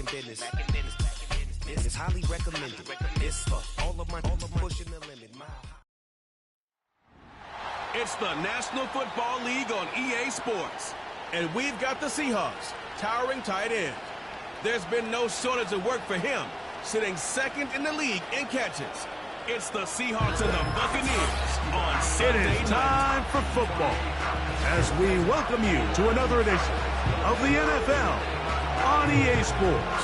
in business. It's highly recommended. It's for all of my pushing the limit. It's the National Football League on EA Sports. And we've got the Seahawks, towering tight end. There's been no shortage of work for him, sitting second in the league in catches. It's the Seahawks and the Buccaneers on Sunday night. It is time for football as we welcome you to another edition of the NFL on EA Sports.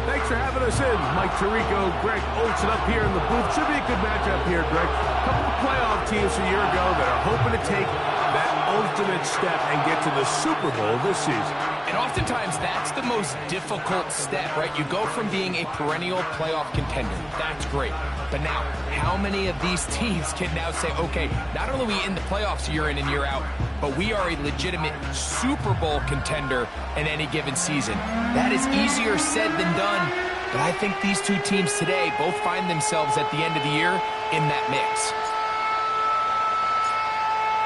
Thanks for having us in. Mike Tirico, Greg Olsen up here in the booth. Should be a good matchup here, Greg. A couple of playoff teams a year ago that are hoping to take that ultimate step and get to the Super Bowl this season. And oftentimes that's the most difficult step, right? You go from being a perennial playoff contender. That's great. But now, how many of these teams can now say, okay, not only are we in the playoffs year in and year out, but we are a legitimate Super Bowl contender in any given season? That is easier said than done. But I think these two teams today both find themselves at the end of the year in that mix.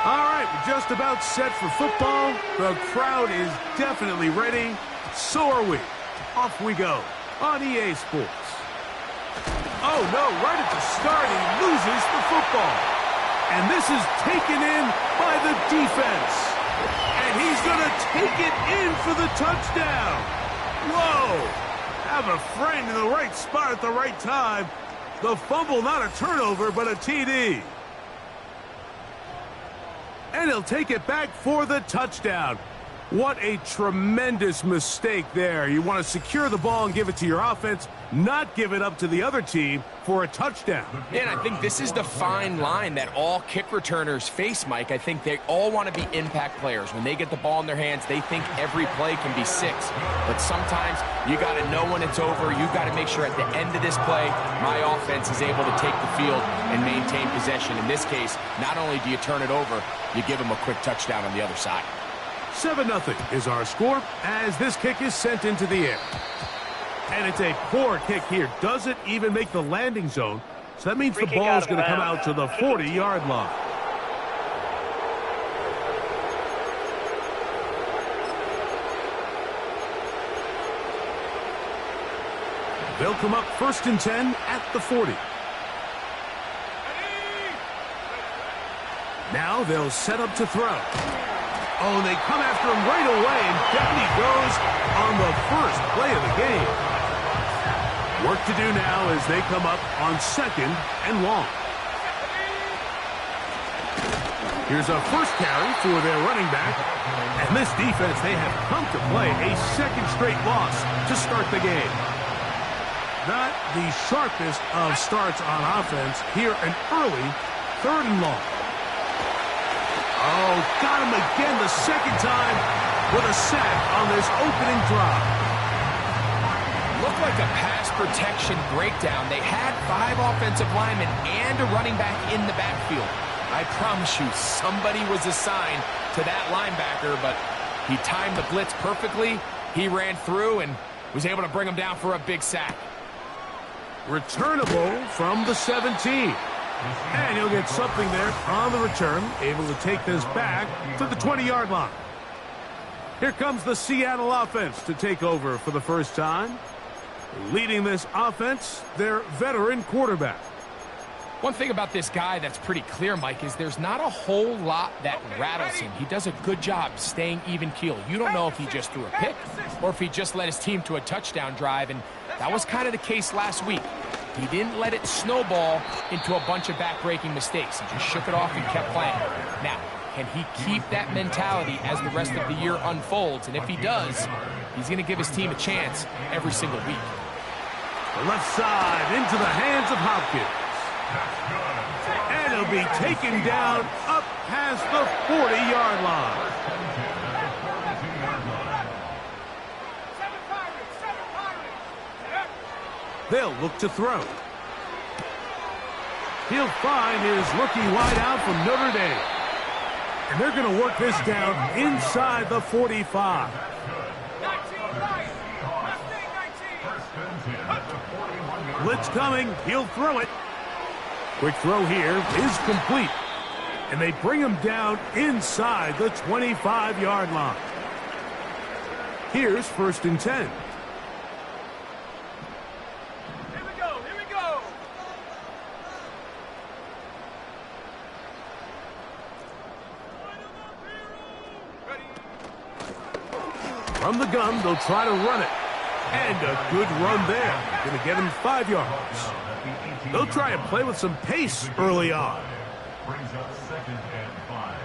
All right, we're just about set for football. The crowd is definitely ready. So are we. Off we go on EA Sports. Oh, no, right at the start, he loses the football. And this is taken in by the defense. And he's going to take it in for the touchdown. Whoa. Have a friend in the right spot at the right time. The fumble, not a turnover, but a TD. And he'll take it back for the touchdown. What a tremendous mistake there. You want to secure the ball and give it to your offense, not give it up to the other team for a touchdown. And I think this is the fine line that all kick returners face, Mike. I think they all want to be impact players. When they get the ball in their hands, they think every play can be 6. But sometimes you got to know when it's over. You got to make sure at the end of this play, my offense is able to take the field and maintain possession. In this case, not only do you turn it over, you give them a quick touchdown on the other side. 7-0 is our score as this kick is sent into the air. And it's a poor kick here. Doesn't even make the landing zone. So that means the ball is going to come out to the 40-yard line. They'll come up 1st and 10 at the 40. Now they'll set up to throw. Oh, they come after him right away, and down he goes on the first play of the game. Work to do now as they come up on 2nd and long. Here's a first carry for their running back. And this defense, they have come to play a 2nd straight loss to start the game. Not the sharpest of starts on offense. Here an early 3rd and long. Oh, got him again the 2nd time with a sack on this opening drive. Looked like a pass protection breakdown. They had 5 offensive linemen and a running back in the backfield. I promise you, somebody was assigned to that linebacker, but he timed the blitz perfectly. He ran through and was able to bring him down for a big sack. Returnable from the 17. And he'll get something there on the return, able to take this back to the 20-yard line. Here comes the Seattle offense to take over for the first time. Leading this offense, their veteran quarterback. One thing about this guy that's pretty clear, Mike, is there's not a whole lot that rattles him. He does a good job staying even keel. You don't know if he just threw a pick or if he just led his team to a touchdown drive, and that was kind of the case last week. He didn't let it snowball into a bunch of back-breaking mistakes. He just shook it off and kept playing. Now, can he keep that mentality as the rest of the year unfolds? And if he does, he's going to give his team a chance every single week. The left side into the hands of Hopkins. And he'll be taken down up past the 40-yard line. They'll look to throw. He'll find his rookie wideout from Notre Dame. And they're going to work this down inside the 45. Blitz coming. He'll throw it. Quick throw here is complete. And they bring him down inside the 25-yard line. Here's 1st and 10. From the gun, they'll try to run it. And a good run there. Going to get him 5 yards. They'll try and play with some pace early on. Brings up 2nd and 5.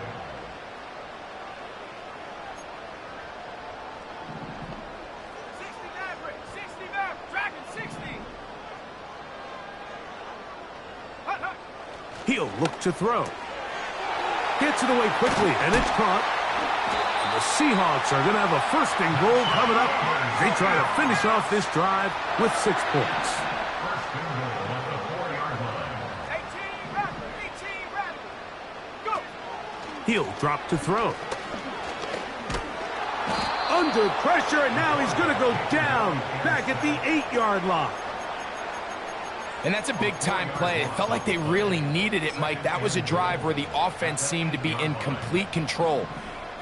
He'll look to throw. Gets it away quickly, and it's caught. And the Seahawks are going to have a 1st and goal coming up. They try to finish off this drive with 6 points. 1st and goal at the 4-yard line. Go! He'll drop to throw. Under pressure, and now he's going to go down back at the 8-yard line. And that's a big-time play. It felt like they really needed it, Mike. That was a drive where the offense seemed to be in complete control.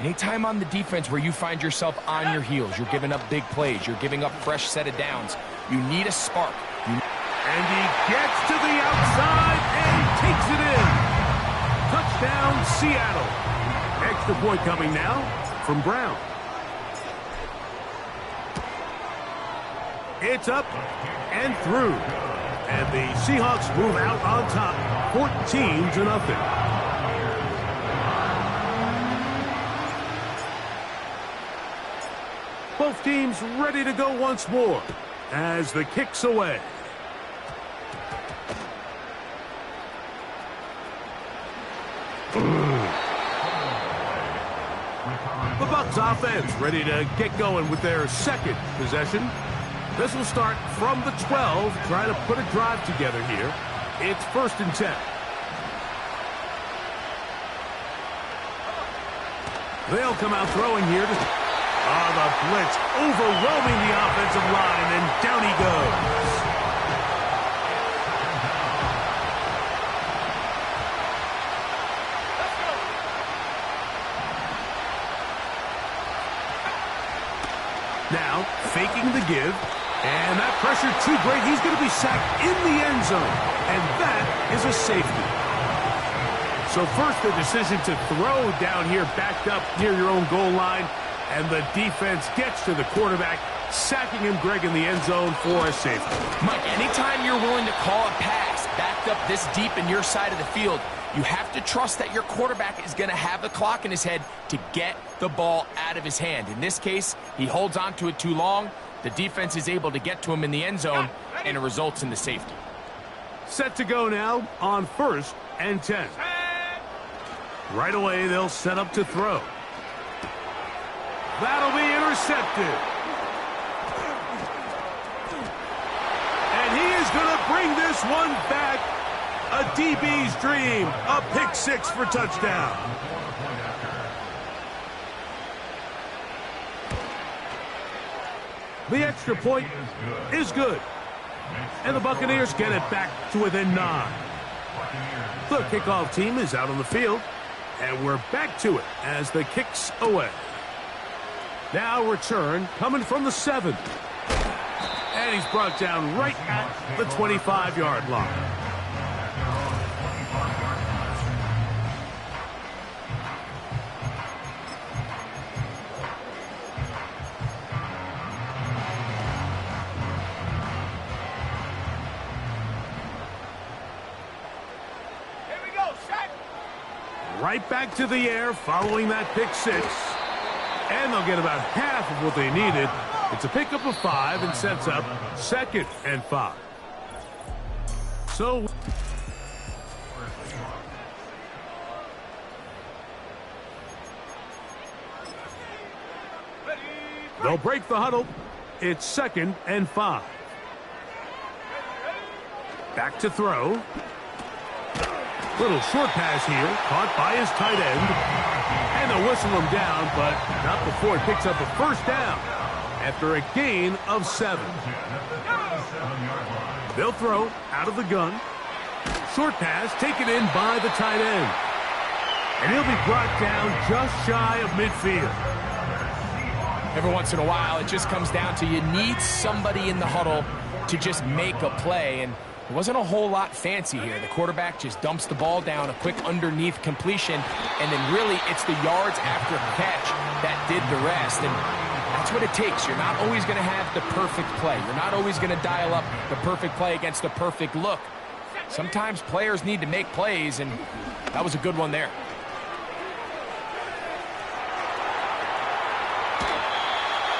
Anytime on the defense where you find yourself on your heels, you're giving up big plays, you're giving up fresh set of downs, you need a spark. And he gets to the outside and takes it in. Touchdown, Seattle. Extra point coming now from Brown. It's up and through. And the Seahawks move out on top, 14-0. Both teams ready to go once more as the kick's away. The Bucs offense ready to get going with their 2nd possession. This will start from the 12, trying to put a drive together here. It's 1st and 10. They'll come out throwing here. The blitz overwhelming the offensive line, and down he goes. Now, faking the give. And that pressure too great. He's going to be sacked in the end zone. And that is a safety. So first the decision to throw down here backed up near your own goal line. And the defense gets to the quarterback, sacking him, Greg, in the end zone for a safety. Mike, anytime you're willing to call a pass backed up this deep in your side of the field, you have to trust that your quarterback is going to have the clock in his head to get the ball out of his hand. In this case, he holds on to it too long. The defense is able to get to him in the end zone, and it results in the safety. Set to go now on 1st and 10. Right away, they'll set up to throw. That'll be intercepted. And he is going to bring this one back. A DB's dream. A pick 6 for touchdown. The extra point is good. And the Buccaneers get it back to within 9. The kickoff team is out on the field. And we're back to it as the kick's away. Now return coming from the 7. And he's brought down right at the 25-yard line. Right back to the air following that pick 6. And they'll get about half of what they needed. It's a pickup of 5 and sets up 2nd and 5. So they'll break the huddle. It's 2nd and 5. Back to throw. Little short pass here, caught by his tight end. And they'll whistle him down, but not before he picks up a 1st down after a gain of 7. They'll throw out of the gun. Short pass taken in by the tight end. And he'll be brought down just shy of midfield. Every once in a while, it just comes down to you need somebody in the huddle to just make a play. And it wasn't a whole lot fancy here. The quarterback just dumps the ball down, a quick underneath completion, and then really it's the yards after the catch that did the rest. And That's what it takes. You're not always going to have the perfect play. You're not always going to dial up the perfect play against the perfect look. Sometimes players need to make plays, and that was a good one there.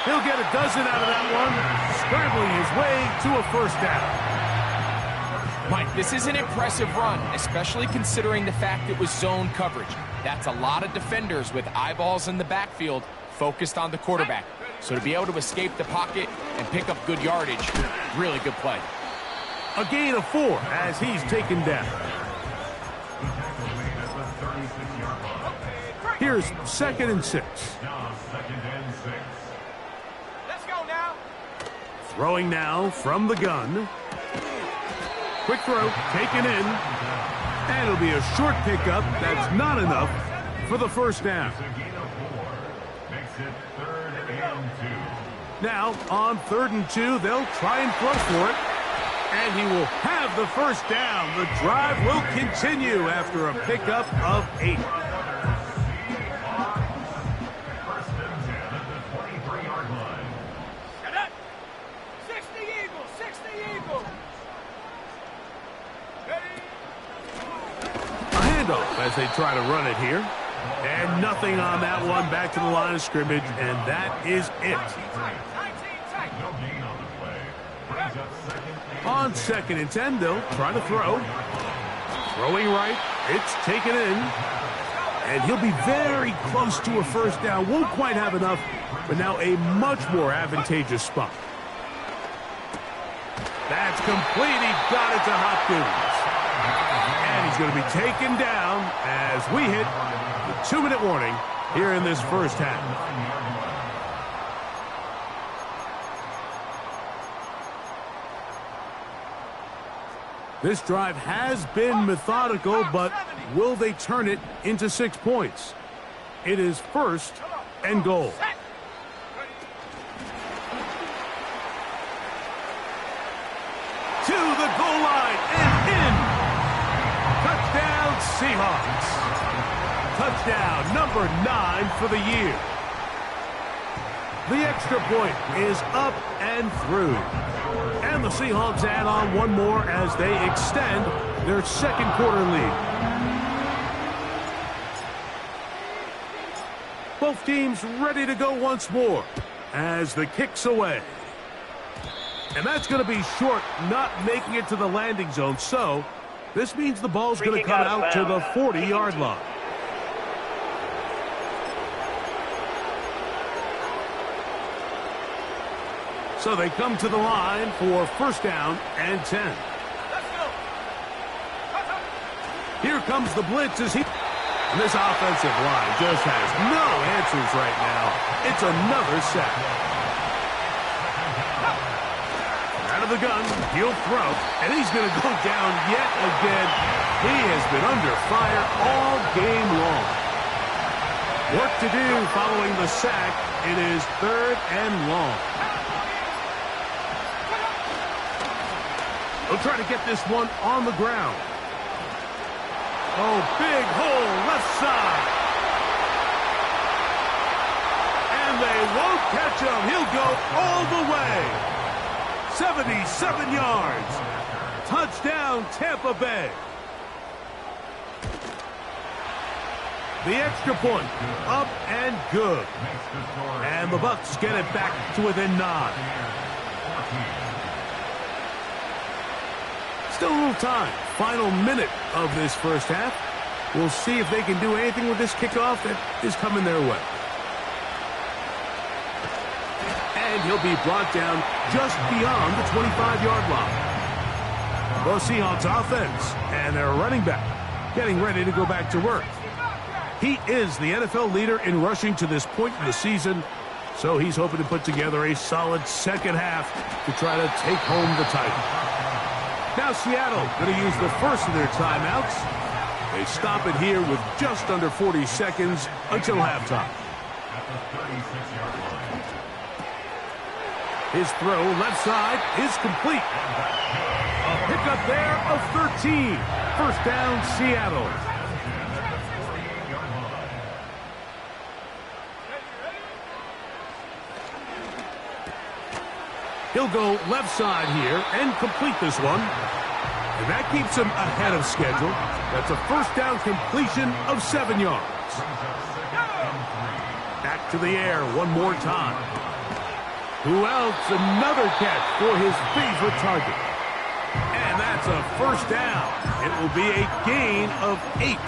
He'll get a dozen out of that one, scrambling his way to a first down. Mike, this is an impressive run, especially considering the fact it was zone coverage. That's a lot of defenders with eyeballs in the backfield focused on the quarterback. So to be able to escape the pocket and pick up good yardage, really good play. A gain of 4 as he's taken down. Here's 2nd and 6. Now 2nd and 6. Let's go now. Throwing now from the gun. Quick throw, taken in. And it'll be a short pickup. That's not enough for the first down. It's a gain of 4. Makes it 3rd and 2. Now, on 3rd and 2, they'll try and throw for it. And he will have the first down. The drive will continue after a pickup of 8. First and 10 at the 23-yard line. 60 Eagles, 60 Eagles. A handoff as they try to run it here. And nothing on that one. Back to the line of scrimmage, and that is it. No gain on the play. Brings up 2nd and On 2nd and 10, they'll try to throw. Throwing right. It's taken in. And he'll be very close to a first down. Won't quite have enough, but now a much more advantageous spot. That's complete. He got it to Hopkins. And he's going to be taken down as we hit the 2-minute warning here in this first half. This drive has been methodical, but will they turn it into 6 points? It is 1st and goal. To the goal line and in. Touchdown, Seahawks. Touchdown number 9 for the year. The extra point is up and through. And the Seahawks add on one more as they extend their 2nd quarter lead. Both teams ready to go once more as the kick's away. And that's going to be short, not making it to the landing zone. So this means the ball's going to come out to the 40-yard line. So they come to the line for first down and 10. Let's go. Here comes the blitz as he... And this offensive line just has no answers right now. It's another sack. Out of the gun, he'll throw, and he's going to go down yet again. He has been under fire all game long. Work to do following the sack. It is 3rd and long. They'll try to get this one on the ground. Oh, big hole left side. And they won't catch him. He'll go all the way. 77 yards. Touchdown, Tampa Bay. The extra point, up and good. And the Bucs get it back to within 9. Still a little time. Final minute of this first half. We'll see if they can do anything with this kickoff that is coming their way. And he'll be brought down just beyond the 25-yard line. The Seahawks offense and their running back getting ready to go back to work. He is the NFL leader in rushing to this point in the season, so he's hoping to put together a solid second half to try to take home the title. Now Seattle going to use the first of their timeouts. They stop it here with just under 40 seconds until halftime. His throw left side is complete. A pickup there of 13. First down, Seattle. He'll go left side here and complete this one. And that keeps him ahead of schedule. That's a first down completion of 7 yards. Back to the air one more time. Who else? Another catch for his favorite target. And that's a first down. It will be a gain of 8.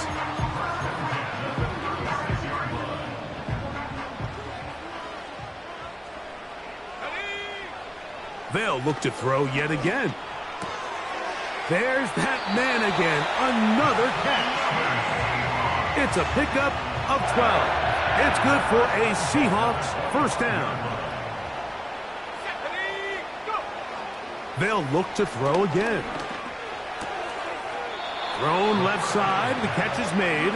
They'll look to throw yet again. There's that man again. Another catch. It's a pickup of 12. It's good for a Seahawks first down. They'll look to throw again. Thrown left side. The catch is made.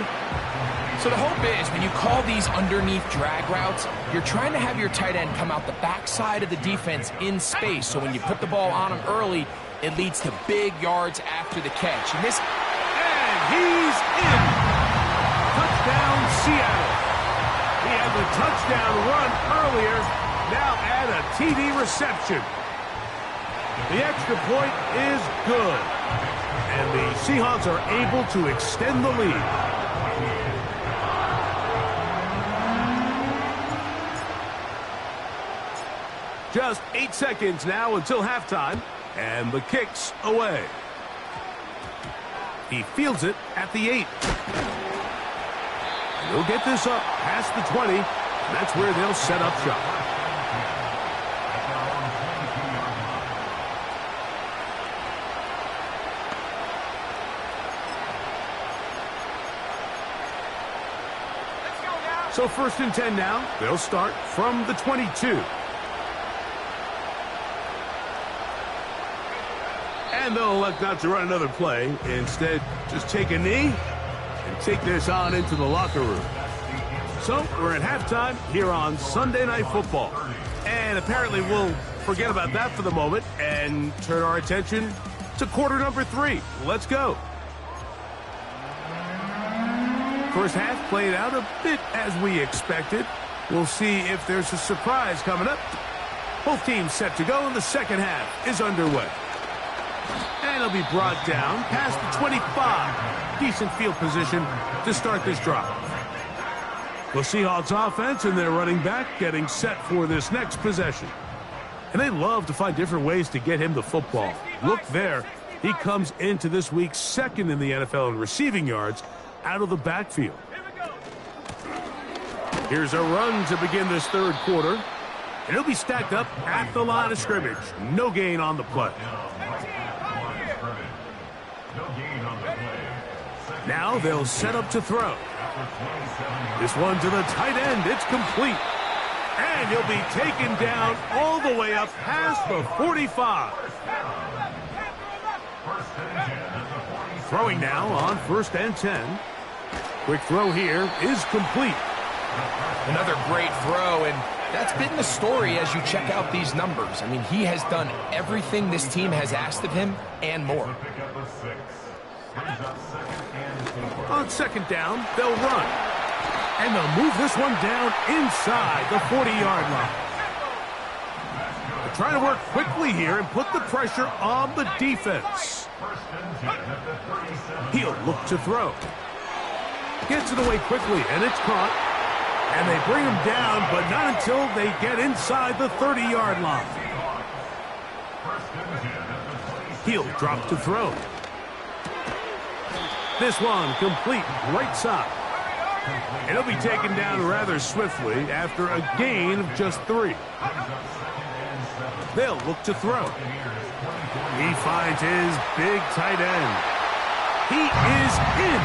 So the hope is when you call these underneath drag routes, you're trying to have your tight end come out the backside of the defense in space. So when you put the ball on him early, it leads to big yards after the catch. And he's in. Touchdown, Seattle. He had the touchdown run earlier. Now add a TD reception. The extra point is good. And the Seahawks are able to extend the lead. Just 8 seconds now until halftime, and the kick's away. He fields it at the 8. He'll get this up past the 20. That's where they'll set up shop. So 1st and 10 now. They'll start from the 22. And they'll elect not to run another play. Instead, just take a knee and take this on into the locker room. So we're at halftime here on Sunday Night Football. And apparently we'll forget about that for the moment and turn our attention to quarter number 3. Let's go. First half played out a bit as we expected. We'll see if there's a surprise coming up. Both teams set to go, and the second half is underway. And it'll be brought down past the 25. Decent field position to start this drive. The Seahawks offense and their running back getting set for this next possession. And they love to find different ways to get him the football. Look there. He comes into this week 2nd in the NFL in receiving yards out of the backfield. Here's a run to begin this third quarter. And he'll be stacked up at the line of scrimmage. No gain on the play. Now they'll set up to throw. This one to the tight end. It's complete. And he'll be taken down all the way up past the 45. Throwing now on 1st and 10. Quick throw here is complete. Another great throw, and that's been the story as you check out these numbers. I mean, he has done everything this team has asked of him and more. On 2nd down, they'll run. And they'll move this one down inside the 40-yard line. They're trying to work quickly here and put the pressure on the defense. He'll look to throw. Gets it away quickly, and it's caught. And they bring him down, but not until they get inside the 30-yard line. He'll drop to throw. This one complete right side. And he'll be taken down rather swiftly after a gain of just 3. They'll look to throw. He finds his big tight end. He is in.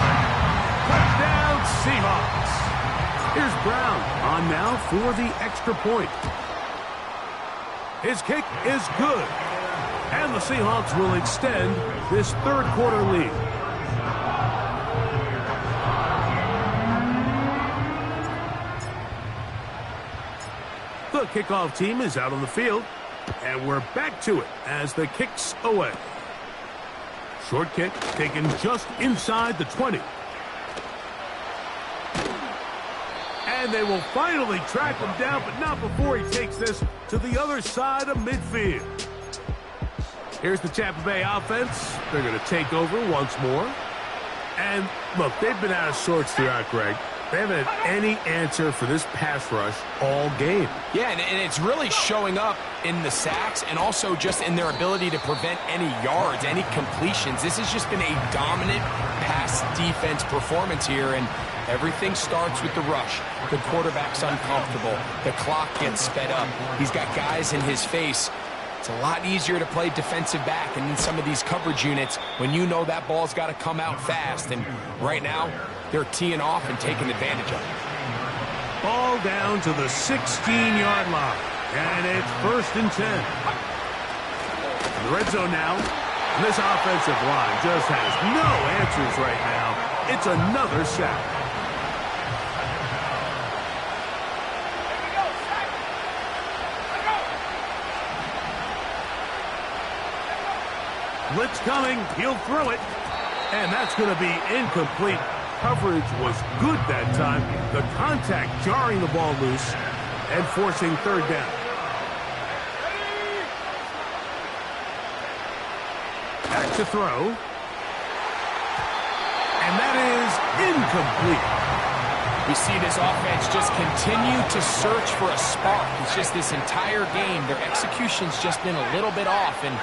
Touchdown, Seahawks. Here's Brown on now for the extra point. His kick is good. And the Seahawks will extend this third quarter lead. The kickoff team is out on the field, and we're back to it as the kick's away. Short kick taken just inside the 20. And they will finally track him down, but not before he takes this to the other side of midfield. Here's the Tampa Bay offense. They're going to take over once more. And, look, they've been out of sorts throughout, Greg. They haven't had any answer for this pass rush all game. Yeah, and it's really showing up in the sacks and also just in their ability to prevent any yards, any completions. This has just been a dominant pass defense performance here, and everything starts with the rush. The quarterback's uncomfortable. The clock gets sped up. He's got guys in his face. It's a lot easier to play defensive back and in some of these coverage units when you know that ball's got to come out fast. And right now, they're teeing off and taking advantage of it. Ball down to the 16-yard line. And it's 1st and 10. In the red zone now. And this offensive line just has no answers right now. It's another sack. Blitz coming. He'll throw it. And that's going to be incomplete. Coverage was good that time. The contact jarring the ball loose and forcing 3rd down. Back to throw. And that is incomplete. We see this offense just continue to search for a spark. It's just this entire game, their execution's just been a little bit off. And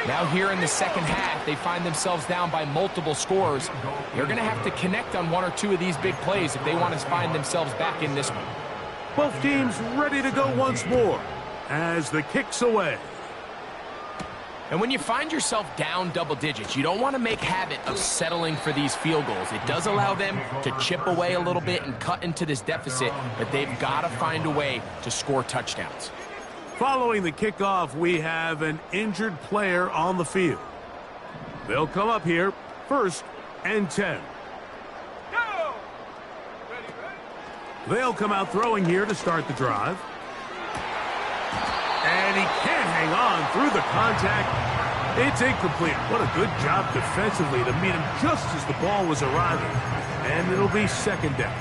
now here in the second half, they find themselves down by multiple scores. They're going to have to connect on 1 or 2 of these big plays if they want to find themselves back in this one. Both teams ready to go once more as the kick's away. And when you find yourself down double digits, you don't want to make habit of settling for these field goals. It does allow them to chip away a little bit and cut into this deficit, but they've got to find a way to score touchdowns. Following the kickoff, we have an injured player on the field. They'll come up here, 1st and 10. They'll come out throwing here to start the drive. And he can't hang on through the contact. It's incomplete. What a good job defensively to meet him just as the ball was arriving. And it'll be 2nd down.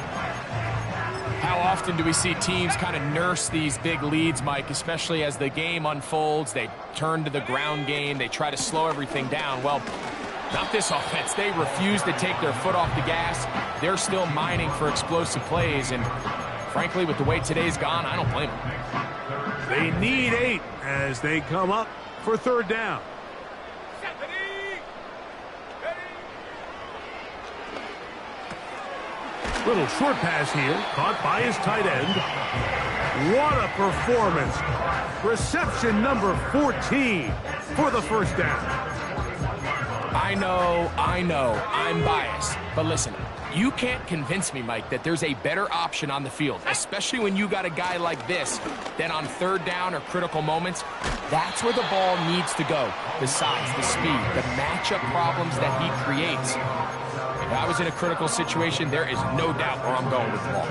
How often do we see teams kind of nurse these big leads, Mike, especially as the game unfolds? They turn to the ground game. They try to slow everything down. Well, not this offense. They refuse to take their foot off the gas. They're still mining for explosive plays. And frankly, with the way today's gone, I don't blame them. They need 8 as they come up for 3rd down. Little short pass here, caught by his tight end. What a performance. Reception number 14 for the 1st down. I know, I'm biased. But listen, you can't convince me, Mike, that there's a better option on the field, especially when you got a guy like this, than on 3rd down or critical moments. That's where the ball needs to go. The size, the speed, the matchup problems that he creates. If I was in a critical situation, there is no doubt where I'm going with the ball.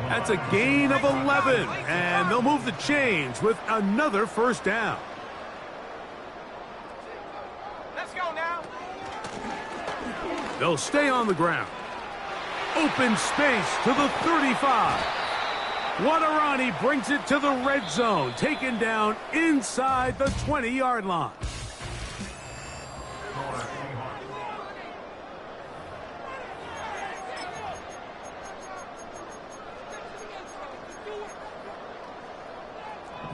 That's a gain of 11, and they'll move the chains with another 1st down. Let's go now. They'll stay on the ground. Open space to the 35. Wadarani brings it to the red zone, taken down inside the 20-yard line.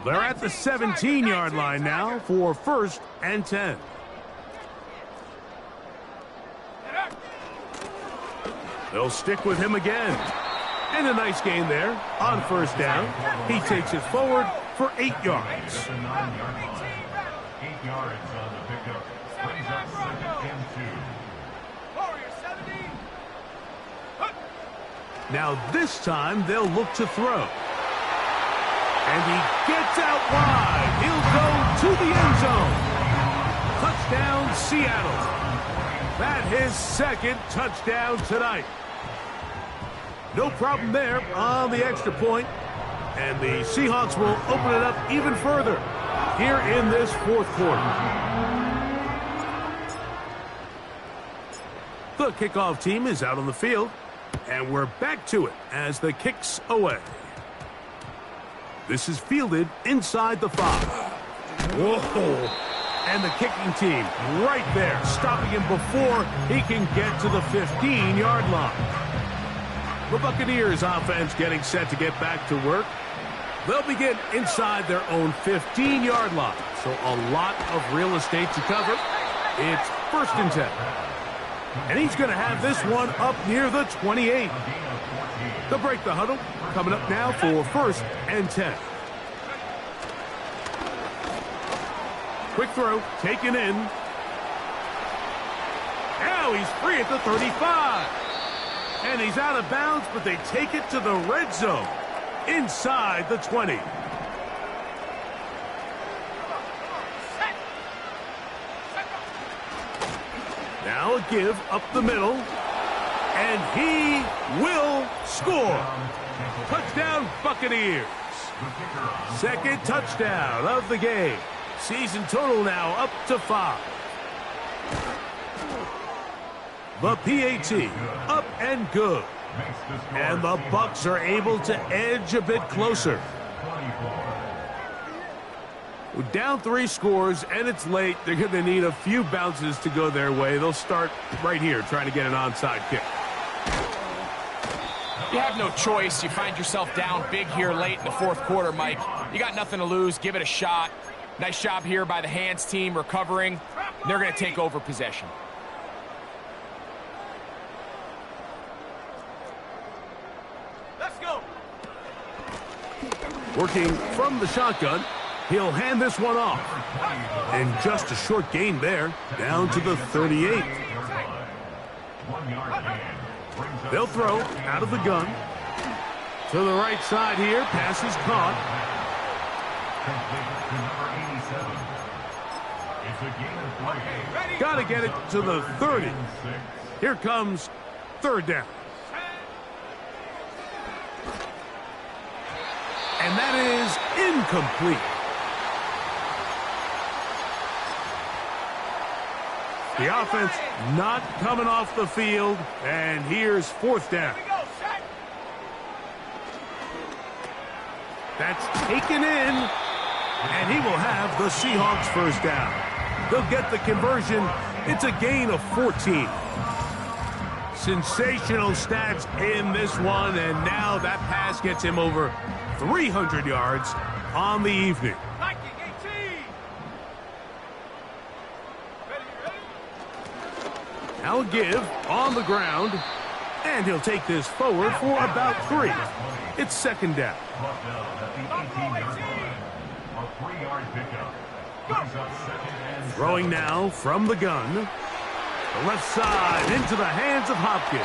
They're at the 17-yard line now for 1st and 10. They'll stick with him again. And a nice gain there on 1st down. He takes it forward for 8 yards. 8 yards on the pickup. Brings up 2nd and 2. Now this time they'll look to throw. And he gets out wide. He'll go to the end zone. Touchdown, Seattle. That's his 2nd touchdown tonight. No problem there on the extra point. And the Seahawks will open it up even further here in this 4th quarter. The kickoff team is out on the field. And we're back to it as the kick's away. This is fielded inside the 5. Whoa! And the kicking team right there, stopping him before he can get to the 15-yard line. The Buccaneers offense getting set to get back to work. They'll begin inside their own 15-yard line, so a lot of real estate to cover. It's 1st and 10. And he's going to have this one up near the 28. They'll break the huddle. Coming up now for 1st and 10. Quick throw, taken in. Now he's free at the 35. And he's out of bounds, but they take it to the red zone. Inside the 20. Now a give up the middle. And he will score. Touchdown, Buccaneers. 2nd touchdown of the game. Season total now up to 5. The PAT up and good. And the Bucs are able to edge a bit closer. Down 3 scores, and it's late. They're going to need a few bounces to go their way. They'll start right here trying to get an onside kick. You have no choice. You find yourself down big here late in the 4th quarter, Mike. You got nothing to lose. Give it a shot. Nice job here by the hands team recovering. They're going to take over possession. Let's go. Working from the shotgun, he'll hand this one off. And just a short gain there, down to the 38. They'll throw out of the gun. To the right side here, pass is caught. Got to get it to the 30. Here comes 3rd down. And that is incomplete. The offense not coming off the field, and here's 4th down. That's taken in, and he will have the Seahawks 1st down. They'll get the conversion. It's a gain of 14. Sensational stats in this one, and now that pass gets him over 300 yards on the evening. Now a give on the ground, and he'll take this forward for about 3. It's 2nd down. Throwing now from the gun. The left side into the hands of Hopkins.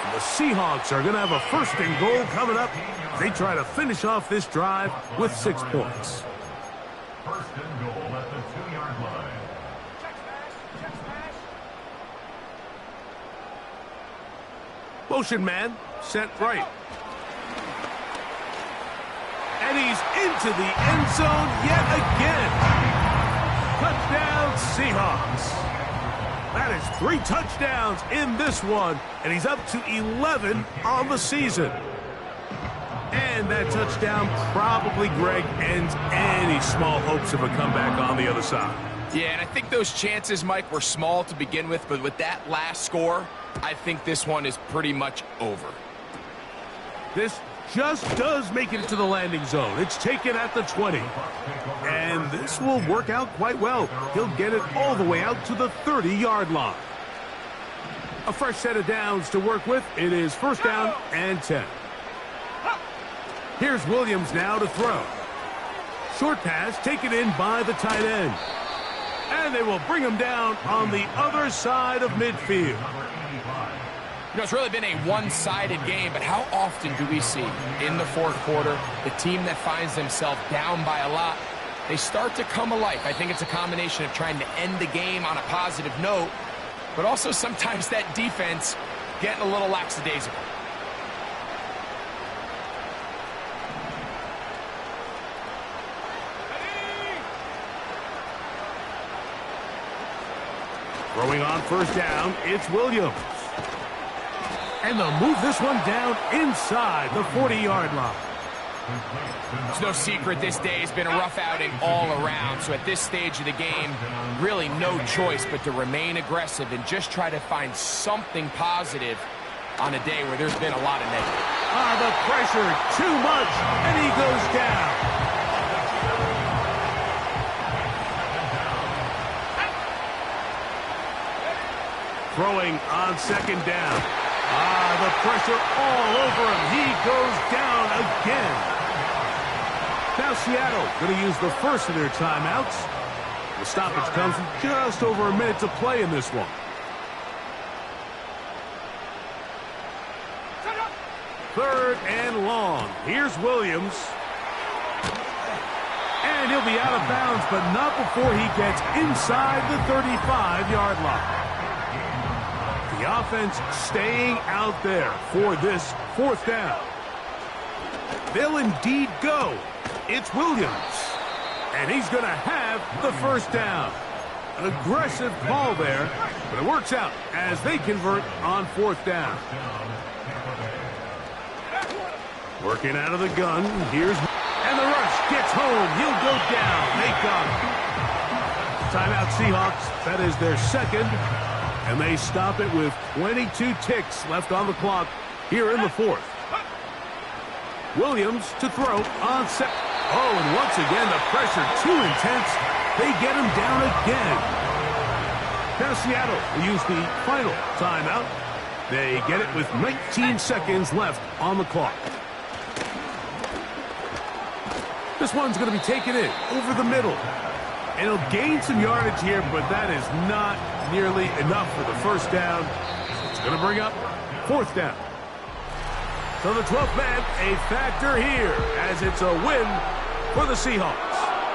And the Seahawks are going to have a 1st and goal coming up. They try to finish off this drive with 6 points. 1st and goal at the 2-yard line. Motion man, set right. And he's into the end zone yet again. Touchdown, Seahawks. That is 3 touchdowns in this one, and he's up to 11 on the season. And that touchdown probably, Greg, ends any small hopes of a comeback on the other side. Yeah, and I think those chances, Mike, were small to begin with, but with that last score, I think this one is pretty much over. This just does make it to the landing zone. It's taken at the 20. And this will work out quite well. He'll get it all the way out to the 30-yard line. A fresh set of downs to work with. It is 1st down and 10. Here's Williams now to throw. Short pass taken in by the tight end. And they will bring him down on the other side of midfield. You know, it's really been a one-sided game, but how often do we see in the 4th quarter the team that finds themselves down by a lot, they start to come alive? I think it's a combination of trying to end the game on a positive note, but also sometimes that defense getting a little lackadaisical. Throwing on 1st down, it's Williams. And they'll move this one down inside the 40-yard line. It's no secret this day has been a rough outing all around. So at this stage of the game, really no choice but to remain aggressive and just try to find something positive on a day where there's been a lot of negative. The pressure, too much, and he goes down. Throwing on second down. The pressure all over him. He goes down again. Now Seattle going to use the first of their timeouts. The stoppage comes with just over a minute to play in this one. Third and long. Here's Williams. And he'll be out of bounds, but not before he gets inside the 35-yard line. The offense staying out there for this fourth down. They'll indeed go. It's Williams. And he's going to have the first down. An aggressive call there, but it works out as they convert on fourth down. Working out of the gun. And the rush gets home. He'll go down. They got him. Timeout Seahawks. That is their second. And they stop it with 22 ticks left on the clock here in the fourth. Williams to throw on set. And once again, the pressure too intense. They get him down again. Now Seattle will use the final timeout. They get it with 19 seconds left on the clock. This one's going to be taken in over the middle. And he'll gain some yardage here, but that is not nearly enough for the first down. It's going to bring up fourth down. So the 12th man, a factor here, as it's a win for the Seahawks.